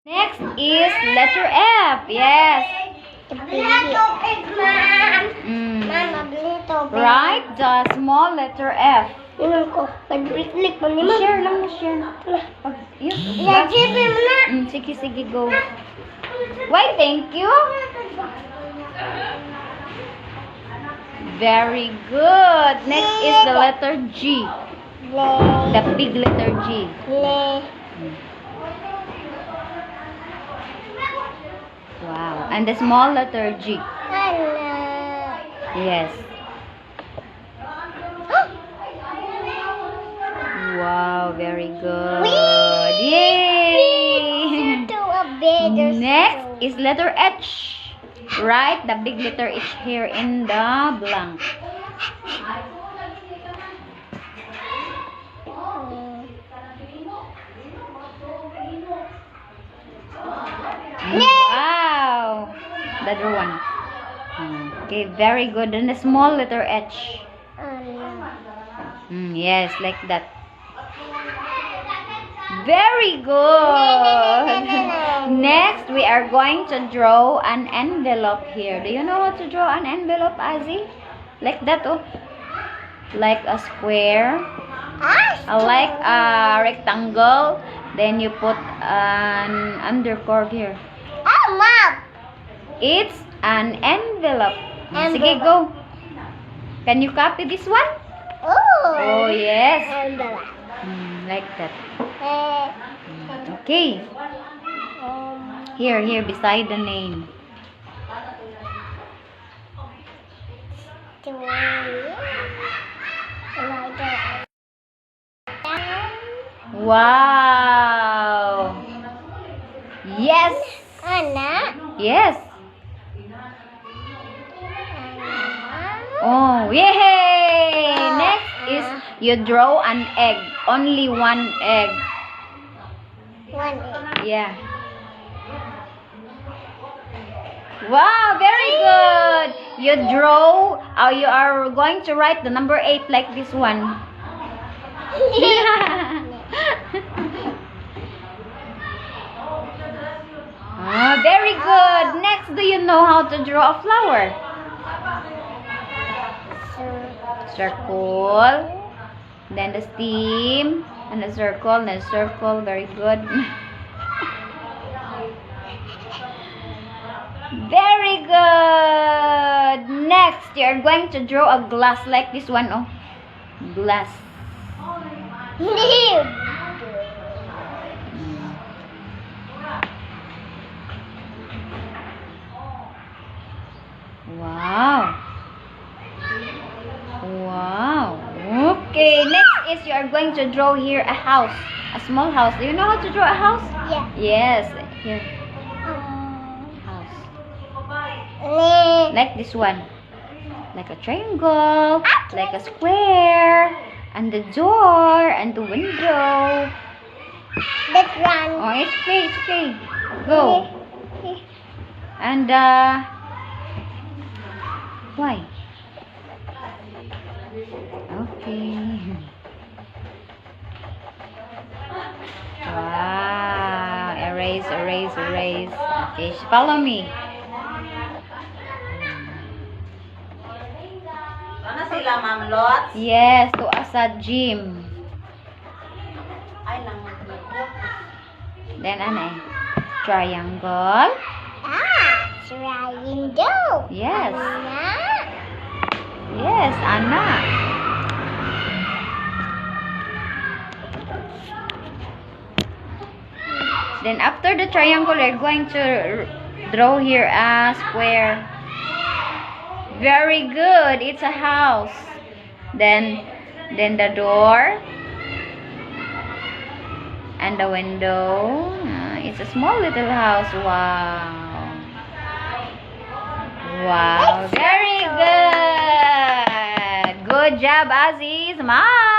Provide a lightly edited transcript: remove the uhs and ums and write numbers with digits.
Next is letter F. Yes. Write the small letter F. Share lang mo, share. Sige, sige, go. Why, thank you. Very good. Next is the letter G. The big letter G. Wow. And the small letter G. Yes. Wow, very good. Yay! Next is letter H. Write the big letter H here in the blank. Wow! The other one. Okay, very good. And the small letter H. Yes, like that. Very good. Next, we are going to draw an envelope here. Do you know how to draw an envelope, Azzy? Like that, oh. Like a square. Like a rectangle. Then you put an undercurve here. Mom! It's an envelope. Sige, go. Can you copy this one? Oh, yes. Like that. Okay. Here, beside the name. Wow. Yes. Anna? Yes. Oh, yay! Next is you draw an egg. Only one egg. One egg. Yeah. Wow, very good. You draw, you are going to write the number 8 like this one. Very good. Next, do you know how to draw a flower? Circle. Then the stem. And a circle. And a circle. Very good. Very good. Next, you are going to draw a glass like this one. Oh, glass. Wow. Wow. Okay, next is you are going to draw here a house. A small house. Do you know how to draw a house? Yeah. Yes. Here. House. Like this one. Like a triangle. Like a square. And the door. And the window. That's one. Oh, it's okay. It's okay. Go. And, why? Okay. Wow. Erase, erase, erase. Okay, follow me. Ano sila, Ma'am Lots? Yes, to us at gym. Ay, lang. Then, ano eh? Triangle. Triangle. Yes. Anna. Yes, Anna. Then after the triangle, we're going to draw here a square. Very good. It's a house. Then the door and the window. It's a small little house. Wow. Wow. Very good. Good job, Azzy. Smile.